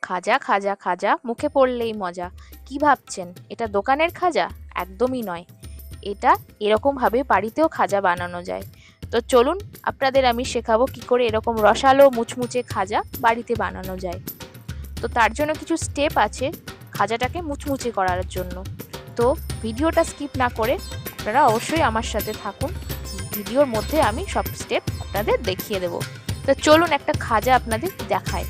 খাজা খাজা খাজা মুখে পড়লেই মজা। কি ভাবছেন এটা দোকানের খাজা? একদমই নয়। এটা এরকম ভাবে বাড়িতেও খাজা বানানো যায়। তো চলুন আপনাদের আমি শেখাবো কি করে এরকম রসালো মুচমুচে খাজা বাড়িতে বানানো যায়। তো তার জন্য কিছু স্টেপ আছে খাজাটাকে মুচমুচে করার জন্য। তো ভিডিওটা স্কিপ না করে আপনারা অবশ্যই আমার সাথে থাকুন। ভিডিওর মধ্যে আমি সব স্টেপ আপনাদের দেখিয়ে দেব। তো চলুন একটা খাজা আপনাদের দেখাই।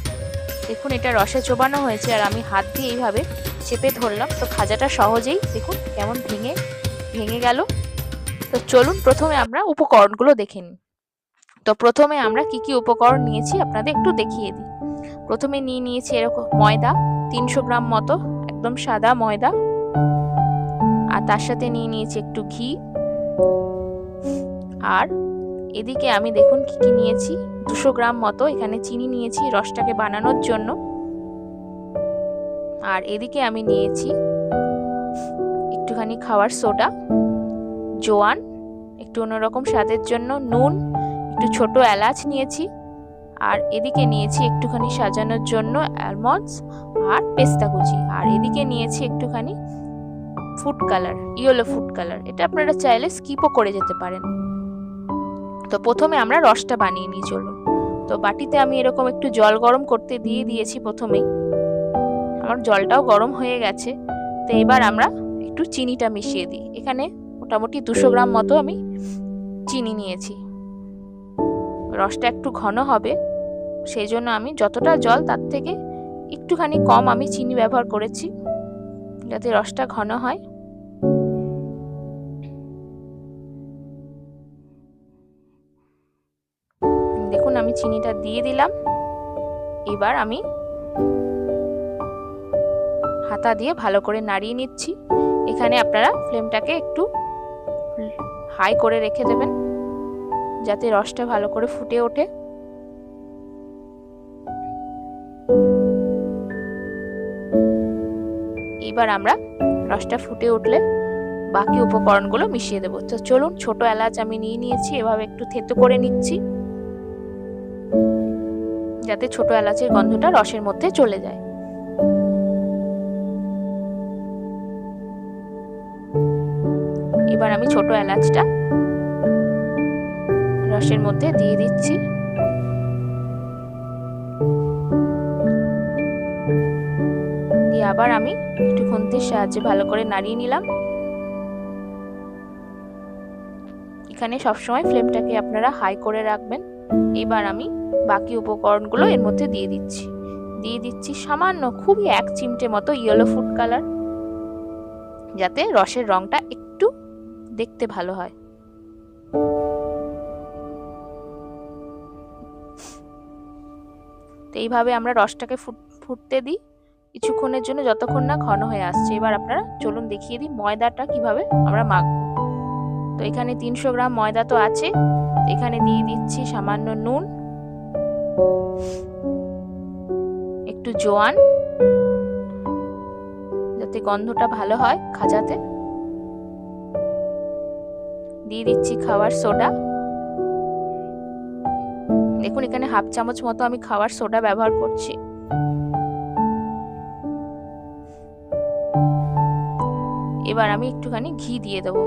দেখুন এটা রসে চোবানো হয়েছে আর আমি হাত দিয়ে এইভাবে চেপে ধরলাম, তো খাজাটা সহজেই দেখুন কেমন ভেঙে ভেঙে গেল। তো চলুন প্রথমে আমরা উপকরণগুলো দেখে নিই। তো প্রথমে আমরা কি কি উপকরণ নিয়েছি আপনাদের একটু দেখিয়ে দিই। প্রথমে নিয়েছি এরকম ময়দা 300 গ্রাম মতো, একদম সাদা ময়দা। আর তার সাথে নিয়েছি একটু ঘি। আর এদিকে আমি দেখুন কি কি নিয়েছি, 200 গ্রাম মতো এখানে চিনি নিয়েছি রসটাকে বানানোর জন্য। আর এদিকে আমি নিয়েছি একটুখানি খাওয়ার সোডা, জোয়ান একটু অন্যরকম স্বাদের জন্য, নুন, একটু ছোট এলাচ নিয়েছি। আর এদিকে নিয়েছি একটুখানি সাজানোর জন্য আলমন্ডস আর পেস্তা কুচি। আর এদিকে নিয়েছি একটুখানি food colour, yellow food colour. এটা আপনারা চাইলে স্কিপও করে যেতে পারেন। তো প্রথমে আমরা রসটা বানিয়ে নিই চলুন। তো বাটিতে আমি এরকম একটু জল গরম করতে দিয়ে দিয়েছি প্রথমেই। আমার জলটাও গরম হয়ে গেছে। তো এবার আমরা একটু চিনিটা মিশিয়ে দিই। এখানে মোটামুটি 200 গ্রাম মতো আমি চিনি নিয়েছি। রসটা একটু ঘন হবে, সেই জন্য আমি যতটা জল তার থেকে একটুখানি কম আমি চিনি ব্যবহার করেছি, যাতে রসটা ঘন হয়। দেখুন আমি চিনিটা দিয়ে দিলাম। এবার আমি হাতা দিয়ে ভালো করে নাড়িয়ে নিচ্ছি। এখানে আপনারা ফ্লেমটাকে একটু হাই করে রেখে দেবেন, যাতে রসটা ভালো করে ফুটে ওঠে। এবার আমরা রসটা ফুটে উঠলে বাকি উপকরণগুলো মিশিয়ে দেবো। তো চলুন, ছোট এলাচ আমি নিয়েছি, এভাবে একটু থেতো করে নিচ্ছি, যাতে ছোট এলাচের গন্ধটা রসের মধ্যে চলে যায়। এবার আমি ছোট এলাচটা রসের মধ্যে দিয়ে দিচ্ছি। দিয়ে আবার আমি একটু খুন্তির সাহায্যে ভালো করে নাড়িয়ে নিলাম। এখানে সবসময় ফ্লেমটাকে আপনারা হাই করে রাখবেন। এবার আমি বাকি উপকরণগুলো এর মধ্যে দিয়ে দিচ্ছি সামান্য, খুবই 1 চিমটে মতো ইয়েলো ফুড কালার, যাতে রসের রংটা একটু দেখতে ভালো হয়। তো এইভাবে আমরা রসটাকে ফুটতে দিই কিছুক্ষণের জন্য, যতক্ষণ না ঘন হয়ে আসছে। এবার আপনারা চলুন দেখিয়ে দিই ময়দাটা কিভাবে আমরা মাখবো। তো এখানে 300 গ্রাম ময়দা তো আছে, এখানে দিয়ে দিচ্ছি সামান্য নুন, একটু জোয়ান, যাতে গন্ধটা ভালো হয় খাজাতে। দিয়ে দিচ্ছি খাবার সোডা। দেখুন এখানে 1/2 চামচ মতো আমি খাবার সোডা ব্যবহার করছি। এবার আমি একটুখানি ঘি দিয়ে দেবো।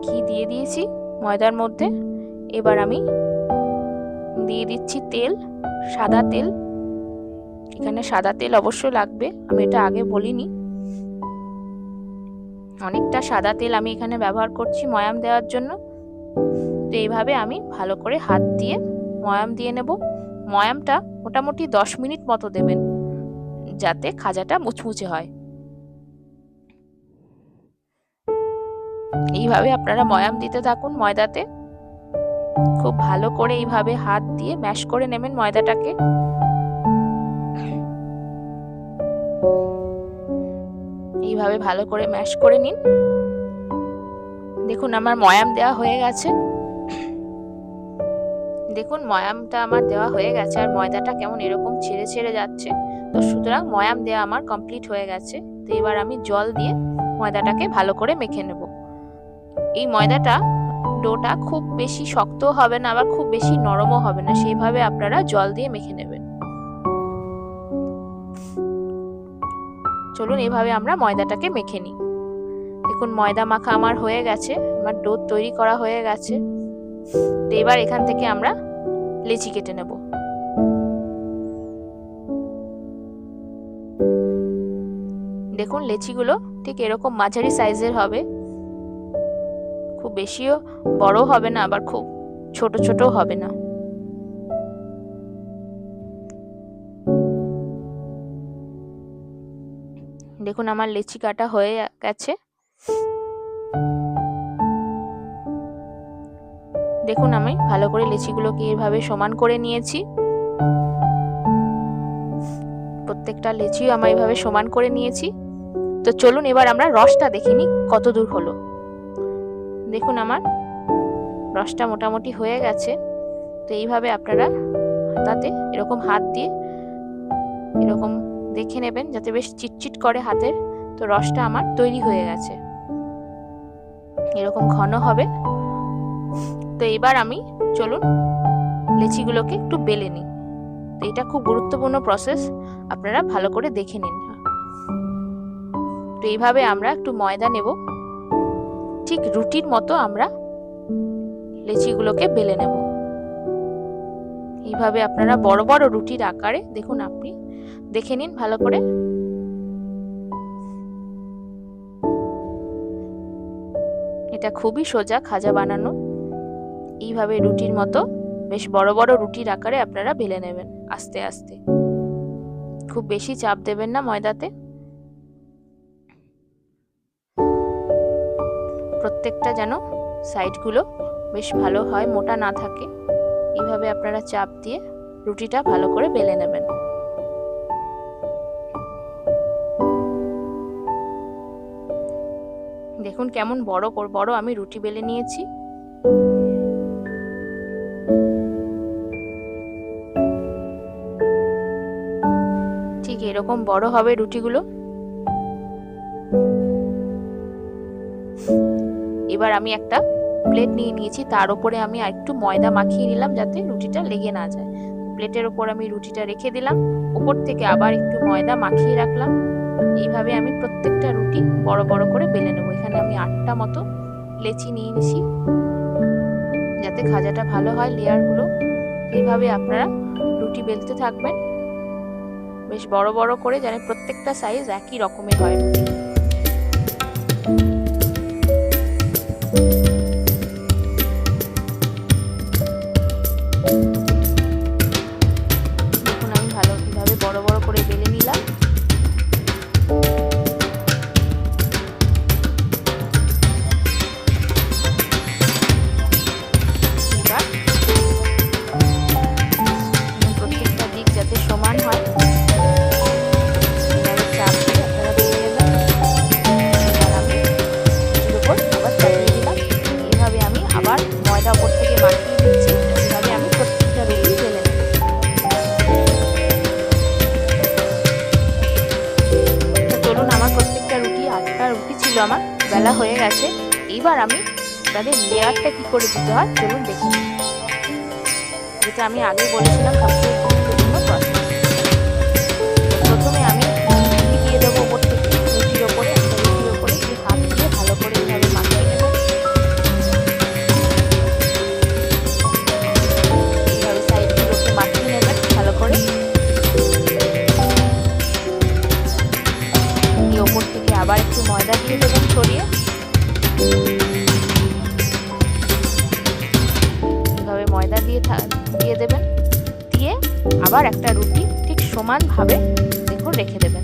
ঘি দিয়ে দিয়েছি ময়দার মধ্যে। এবার আমি দিয়ে দিচ্ছি তেল, সাদা তেল। এখানে সাদা তেল অবশ্যই লাগবে, আমি এটা আগে বলিনি। অনেকটা সাদা তেল আমি এখানে ব্যবহার করছি ময়াম দেওয়ার জন্য। তো এইভাবে আমি ভালো করে হাত দিয়ে ময়াম দিয়ে নেব। ময়ামটা মোটামুটি 10 মিনিট মতো দেবেন, যাতে খাজাটা মুচমুচে হয়। এইভাবে আপনারা ময়াম দিতে থাকুন ময়দাতে। খুব ভালো করে এইভাবে হাত দিয়ে ম্যাশ করে নেবেন ময়দাটাকে। এইভাবে ভালো করে ম্যাশ করে নিন। দেখুন আমার ময়াম দেওয়া হয়ে গেছে। দেখুন ময়ামটা আমার দেওয়া হয়ে গেছে, আর ময়দাটা কেমন এরকম ছেড়ে ছেড়ে যাচ্ছে। তো সুতরাং ময়াম দেওয়া আমার কমপ্লিট হয়ে গেছে। তো এবার আমি জল দিয়ে ময়দাটাকে ভালো করে মেখে নেব। এই ময়দাটা ডোটা খুব বেশি শক্ত হবে না, আবার খুব বেশি নরমও হবে না, সেইভাবে আপনারা জল দিয়ে মেখে নেবেন। চলুন এভাবে আমরা ময়দাটাকে মেখে নিই। দেখুন ময়দা মাখা আমার হয়ে গেছে, আমার ডো তৈরি করা হয়ে গেছে। তো এবার এখান থেকে আমরা লেচি কেটে নেব। দেখুন লেচিগুলো ঠিক এরকম মাঝারি সাইজের হবে, খুব বেশিও বড় হবে না, আবার খুব ছোট ছোট হবে না। দেখুন আমার লেচি কাটা হয়ে গেছে। দেখুন আমি ভালো করে লেচিগুলোকে এভাবে সমান করে নিয়েছি। প্রত্যেকটা লেচিও আমি এভাবে সমান করে নিয়েছি। তো চলুন এবার আমরা রসটা দেখে নিই কত দূর হলো। দেখুন আমার রসটা মোটামুটি হয়ে গেছে। তো এইভাবে আপনারা তাতে এরকম হাত দিয়ে এরকম দেখে নেবেন যাতে বেশ চিটচিট করে হাতের। তো রসটা আমার তৈরি হয়ে গেছে, এরকম ঘন হবে। তো এবার আমি চলুন লেচিগুলোকে একটু বেলে নিই। তো এটা খুব গুরুত্বপূর্ণ প্রসেস, আপনারা ভালো করে দেখে নিন। তো এইভাবে আমরা একটু ময়দা নেব, ঠিক রুটির মতো আমরা লেচিগুলোকে বেলে নেব। এইভাবে আপনারা বড় বড় রুটির আকারে দেখুন, আপনি দেখে নিন ভালো করে। এটা খুবই সোজা খাজা বানানো। এইভাবে রুটির মতো বেশ বড় বড় রুটির আকারে আপনারা বেলে নেবেন আস্তে আস্তে, খুব বেশি চাপ দেবেন না ময়দাতে। প্রত্যেকটা যেন সাইডগুলো বেশ ভালো হয়, মোটা না থাকে। এইভাবে আপনারা চাপ দিয়ে রুটিটা ভালো করে বেলে নেবেন। দেখুন কেমন বড় বড় আমি রুটি বেলে নিয়েছি। ঠিক এরকম বড় হবে রুটিগুলো। এবার আমি একটা প্লেট নিয়ে নিয়েছি, তার উপরে আমি আরেকটু ময়দা মাখিয়ে নিলাম যাতে রুটিটা লেগে না যায়। প্লেটের উপর আমি রুটিটা রেখে দিলাম, উপর থেকে আবার একটু ময়দা মাখিয়ে রাখলাম। এইভাবে আমি প্রত্যেকটা রুটি বড় বড় করে বেলে নেব। এখানে আমি 8টা মতো লেচি নিয়ে নিছি যাতে খাজাটা ভালো হয় লেয়ারগুলো। এইভাবে আপনারা রুটি বেলতে থাকবেন বেশ বড় বড় করে, যেন প্রত্যেকটা সাইজ একই রকমের হয় রুটি। দেখুন আমি ভালোভাবে বড় বড় করে বেলে নিলাম। এবার প্রত্যেকটা দিক যাতে সমান হয় চাপ দিয়ে আপনারা বেলে নেবেন। এবার আমি এর উপর আবার চাপিয়ে দিলাম। এইভাবে আমি আবার ময়দা উপর থেকে মাখিয়ে দিচ্ছি। এইভাবে আমি প্রত্যেকটা রুটি বেলে নেব। চলুন আমার প্রত্যেকটা রুটি 8টা রুটি ছিল আমার বেলা হয়ে গেছে। এইবার আমি তাদের লেয়ারটা কি করে দিতে হয় চলুন দেখে নিই, যেটা আমি আগে বলেছিলাম সবচেয়ে গুরুত্বপূর্ণ প্রসেস। প্রথমে আমি ঘি দিয়ে দেবো ওপর থেকে রুটির ওপরে, একটা রুটির ওপরে হাত দিয়ে ভালো করে এইভাবে মাখিয়ে নেব। এইভাবে সাইডগুলোকে মাখিয়ে নেবেন ভালো করে। ওপর থেকে আবার একটু ময়দা দিয়ে দেবেন ছড়িয়ে। এইভাবে ময়দা দিয়ে দেবেন, দিয়ে আবার একটা রুটি ঠিক সমানভাবে দেখুন রেখে দেবেন।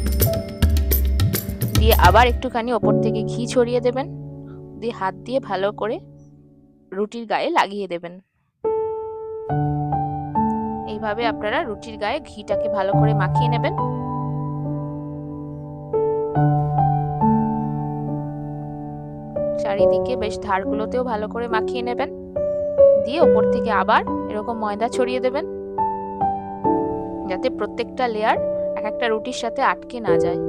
দিয়ে আবার একটুখানি ওপর থেকে ঘি ছড়িয়ে দেবেন, দিয়ে হাত দিয়ে ভালো করে রুটির গায়ে লাগিয়ে দেবেন। এইভাবে আপনারা রুটির গায়ে ঘিটাকে ভালো করে মাখিয়ে নেবেন। চারিদিকে বেশ ধারগুলোতেও ভালো করে মাখিয়ে নেবেন। দিয়ে ওপর থেকে আবার এরকম ময়দা ছড়িয়ে দেবেন যাতে প্রত্যেকটা লেয়ার এক একটা রুটির সাথে আটকে না যায়।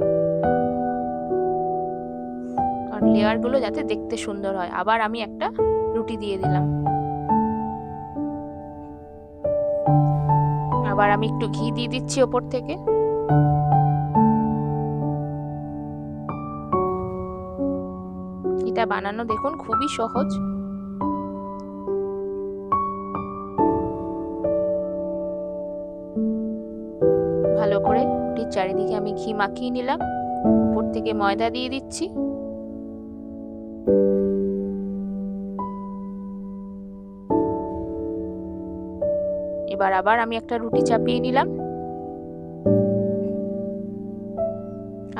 আর লেয়ারগুলো যাতে দেখতে সুন্দর হয়। আবার আমি একটা রুটি দিয়ে দিলাম। আবার আমি একটু ঘি দিয়ে দিচ্ছি ওপর থেকে। এটা বানানো দেখুন খুবই সহজ। ভালো করে রুটির চারিদিকে আমি ঘি মাখিয়ে নিলাম, উপর থেকে ময়দা দিয়ে দিচ্ছি। এবার আবার আমি একটা রুটি চাপিয়ে নিলাম,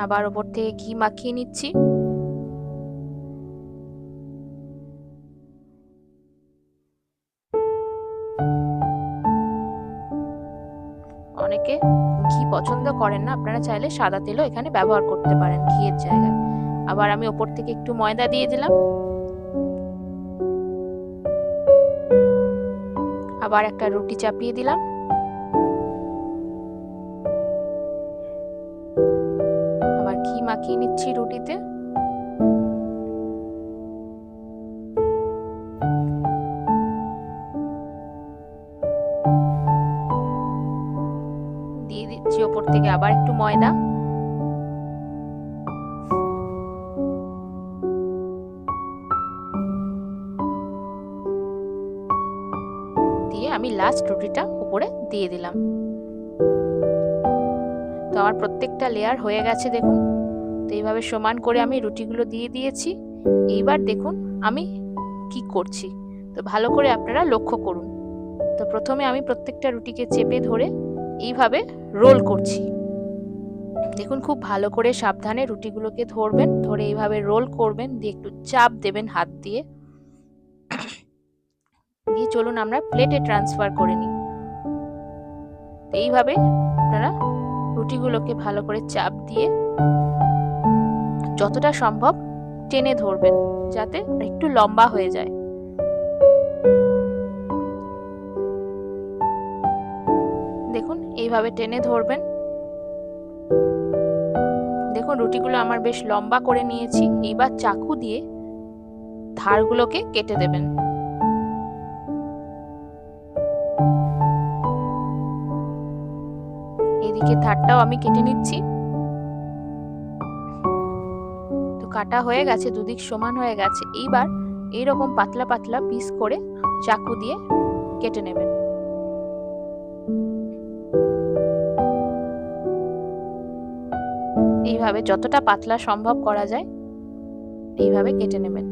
আবার ওপর থেকে ঘি মাখিয়ে নিচ্ছি। অনেকে ঘি পছন্দ করেন না, আপনারা চাইলে সাদা তেলও এখানে ব্যবহার করতে পারেন ঘিয়ের জায়গায়। আবার আমি ওপর থেকে একটু ময়দা দিয়ে দিলাম, আবার একটা রুটি চাপিয়ে দিলাম, আবার ঘি মাখিয়ে নিচ্ছি রুটিতে। দিয়ে দিচ্ছি ওপর থেকে আবার একটু ময়দা। দিয়ে আমি লাস্ট রুটিটা উপরে দিয়ে দিলাম। তো আমার প্রত্যেকটা লেয়ার হয়ে গেছে দেখুন। তো এইভাবে সমান করে আমি রুটিগুলো দিয়ে দিয়েছি। এইবার দেখুন আমি কি করছি, তো ভালো করে আপনারা লক্ষ্য করুন। তো প্রথমে আমি প্রত্যেকটা রুটিকে চেপে ধরে এইভাবে রোল করছি। দেখুন খুব ভালো করে সাবধানে রুটিগুলোকে ধরবেন, ধরে এইভাবে রোল করবেন, দিয়ে একটু চাপ দেবেন হাত দিয়ে। দিয়ে চলুন আমরা প্লেটে ট্রান্সফার করে নিই। এইভাবে আপনারা রুটিগুলোকে ভালো করে চাপ দিয়ে যতটা সম্ভব টেনে ধরবেন, যাতে একটু লম্বা হয়ে যায়। দেখুন এইভাবে টেনে ধরবেন। দেখুন রুটিগুলো আমার বেশ লম্বা করে নিয়েছি। এইবার চাকু দিয়ে ধারগুলোকে কেটে দেবেন। এদিকে ধারটাও আমি কেটে নিচ্ছি। তো কাটা হয়ে গেছে, দুদিক সমান হয়ে গেছে। এইবার এইরকম পাতলা পাতলা পিস করে চাকু দিয়ে কেটে নেবেন। এইভাবে যতটা পাতলা সম্ভব করা যায় এইভাবে কেটে নেবেন।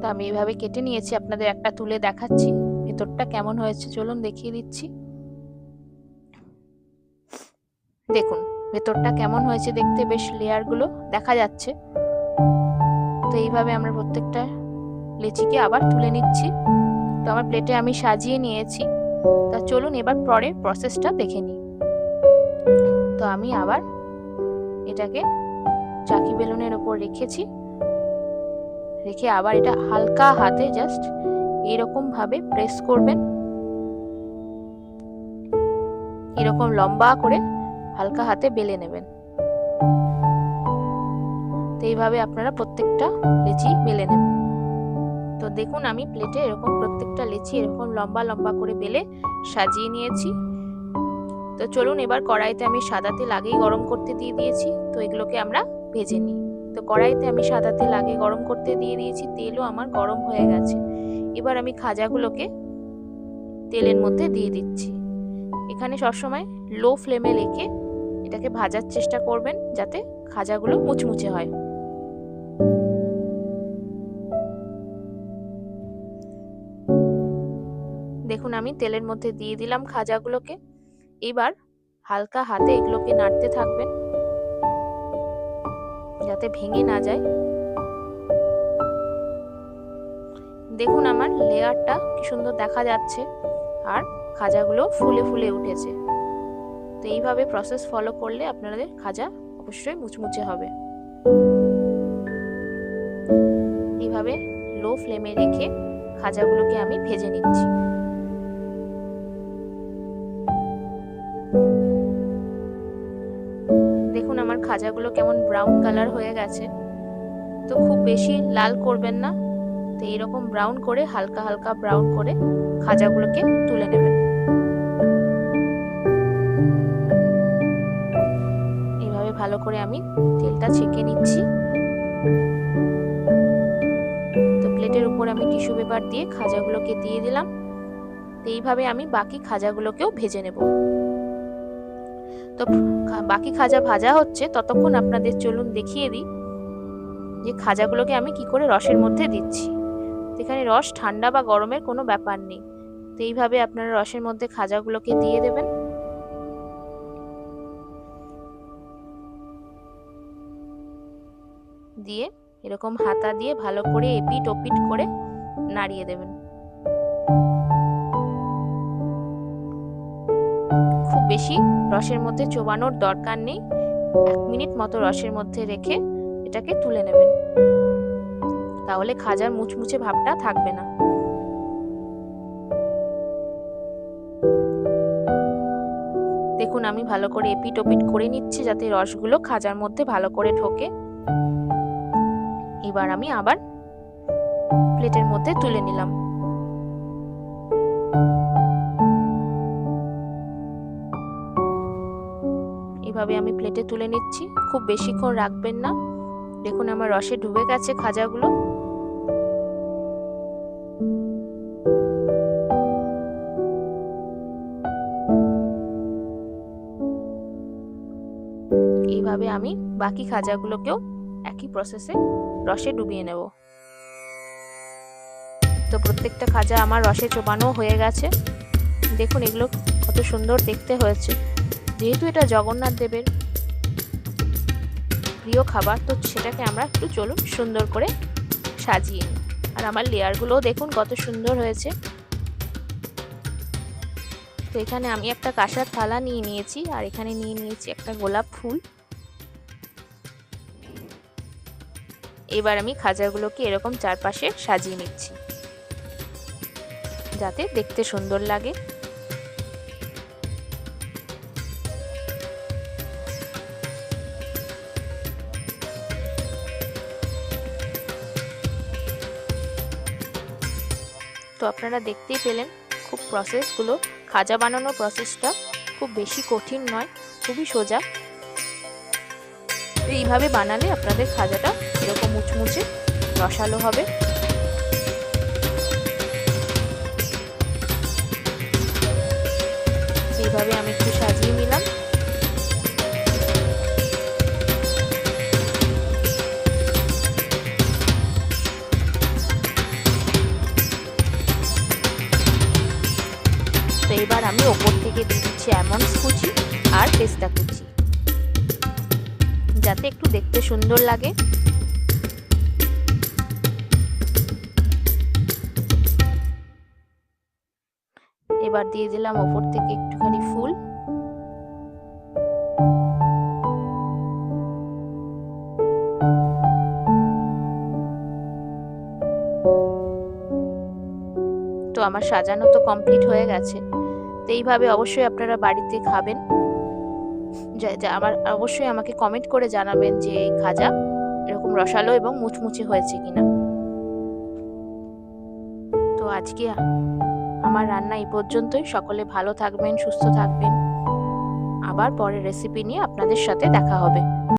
তো আমি এইভাবে কেটে নিয়েছি, আপনাদের একটা তুলে দেখাচ্ছি ভেতরটা কেমন হয়েছে। চলুন দেখিয়ে দিচ্ছি। দেখুন ভেতরটা কেমন হয়েছে দেখতে, বেশ লেয়ারগুলো দেখা যাচ্ছে। তো এইভাবে আমরা প্রত্যেকটা লেচিকে আবার তুলে নিচ্ছি। তো আমার প্লেটে আমি সাজিয়ে নিয়েছি। তা চলুন এবার পরের প্রসেসটা দেখে নিই। তো আমি আবার এটাকে চাকি বেলুনের উপর রেখেছি, রেখে আবার এটা হালকা হাতে জাস্ট এরকম ভাবে প্রেস করবেন। এরকম লম্বা করে হালকা হাতে বেলে নেবেন। তো এইভাবে আপনারা প্রত্যেকটা লেচি বেলে নেবেন। তো দেখুন আমি প্লেটে এরকম প্রত্যেকটা লেচি এরকম লম্বা লম্বা করে বেলে সাজিয়ে নিয়েছি। তো চলুন এবার কড়াইতে আমি সাদা তেল আগেই গরম করতে দিয়ে দিয়েছি। তো এগুলোকে আমরা ভেজে নিই। তো কড়াইতে আমি সাদা তেল আগে গরম করতে দিয়ে দিয়েছি, তেলও আমার গরম হয়ে গেছে। এবার আমি খাজাগুলোকে তেলের মধ্যে দিয়ে দিচ্ছি। এখানে সবসময় লো ফ্লেমে রেখে এটাকে ভাজার চেষ্টা করবেন, যাতে খাজাগুলো মুচমুচে হয়। দেখুন আমি তেলের মধ্যে দিয়ে দিলাম খাজাগুলোকে। এবার হালকা হাতে এগুলোকে নাড়তে থাকবেন, যাতে ভেঙে না যায়। দেখুন আমার লেয়ারটা কি সুন্দর দেখা যাচ্ছে, আর খাজাগুলো ফুলে ফুলে উঠেছে। তো এইভাবে প্রসেস ফলো করলে আপনাদের খাজা অবশ্যই মুচমুচে হবে। এইভাবে লো ফ্লেমে রেখে খাজাগুলোকে আমি ভেজে নিচ্ছি। খাজাগুলো কেমন ব্রাউন কালার হয়ে গেছে। তো খুব বেশি লাল করবেন না, তো এইরকম ব্রাউন করে, হালকা হালকা ব্রাউন করে খাজাগুলোকে তুলে নেবেন। এইভাবে ভালো করে আমি তেলটা ছেঁকে নিচ্ছি। তো প্লেটের উপর আমি টিস্যু পেপার দিয়ে খাজাগুলোকে দিয়ে দিলাম। তো এইভাবে আমি বাকি খাজাগুলোকেও ভেজে নেব। তো বাকি খাজা ভাজা হচ্ছে, ততক্ষণ আপনাদের চলুন দেখিয়ে দিই যে খাজাগুলোকে আমি কি করে রসের মধ্যে দিচ্ছি। এখানে রস ঠান্ডা বা গরমের কোনো ব্যাপার নেই। তো এইভাবে আপনারা রসের মধ্যে খাজাগুলোকে দিয়ে দেবেন। দিয়ে এরকম হাতা দিয়ে ভালো করে এপিট ওপিট করে নাড়িয়ে দেবেন। খুব বেশি রসের মধ্যে চোবানোর দরকার নেই, 1 মিনিট মতো রসের মধ্যে রেখে এটাকে তুলে নেবেন, তাহলে খাজার মুচমুচে ভাবটা থাকবে না। দেখুন আমি ভালো করে এপিট ওপিট করে নিচ্ছি যাতে রসগুলো খাজার মধ্যে ভালো করে ঢোকে। এবার আমি আবার প্লেটের মধ্যে তুলে নিলাম। এভাবে আমি প্লেটে তুলে নিচ্ছি, খুব বেশিক্ষণ রাখবেন না। দেখুন আমার রসে ডুবে গেছে খাজাগুলো। এইভাবে আমি বাকি খাজাগুলোকেও একই প্রসেসে রসে ডুবিয়ে নেব। তো প্রত্যেকটা খাজা আমার রসে চোবানো হয়ে গেছে। দেখুন এগুলো কত সুন্দর দেখতে হয়েছে। যেহেতু এটা জগন্নাথ দেবের প্রিয় খাবার, তো সেটাকে আমরা একটু চলুন সুন্দর করে সাজিয়ে নিই। আর আমার লেয়ারগুলোও দেখুন কত সুন্দর হয়েছে। তো এখানে আমি একটা কাঁসার থালা নিয়ে নিয়েছি, আর এখানে নিয়ে নিয়েছি একটা গোলাপ ফুল। এবার আমি খাজাগুলোকে এরকম চারপাশে সাজিয়ে নিচ্ছি যাতে দেখতে সুন্দর লাগে। তো আপনারা দেখতেই পেলেন খুব প্রসেসগুলো, খাজা বানানোর প্রসেসটা খুব বেশি কঠিন নয়, খুবই সোজা। তো এইভাবে বানালে আপনাদের খাজাটা এরকম মুচমুচে রসালো হবে। এইভাবে আমি একটু সাজিয়ে নিলাম। তো এবার আমি ওপর থেকে দিয়ে দিচ্ছি আমন্ডস কুচি আর পেস্তা কুচি, যাতে একটু দেখতে সুন্দর লাগে। এবার দিয়ে দিলাম ওপর থেকে একটুখানি ফুল। তো আমার সাজানো তো কমপ্লিট হয়ে গেছে। তো এইভাবে অবশ্যই আপনারা বাড়িতে খাবেন। অবশ্যই আমাকে কমেন্ট করে জানাবেন যে এই খাজা এরকম রসালো এবং মুচমুচে হয়েছে কিনা। তো আজকে আমার রান্না এই পর্যন্তই। সকলে ভালো থাকবেন, সুস্থ থাকবেন। আবার পরের রেসিপি নিয়ে আপনাদের সাথে দেখা হবে।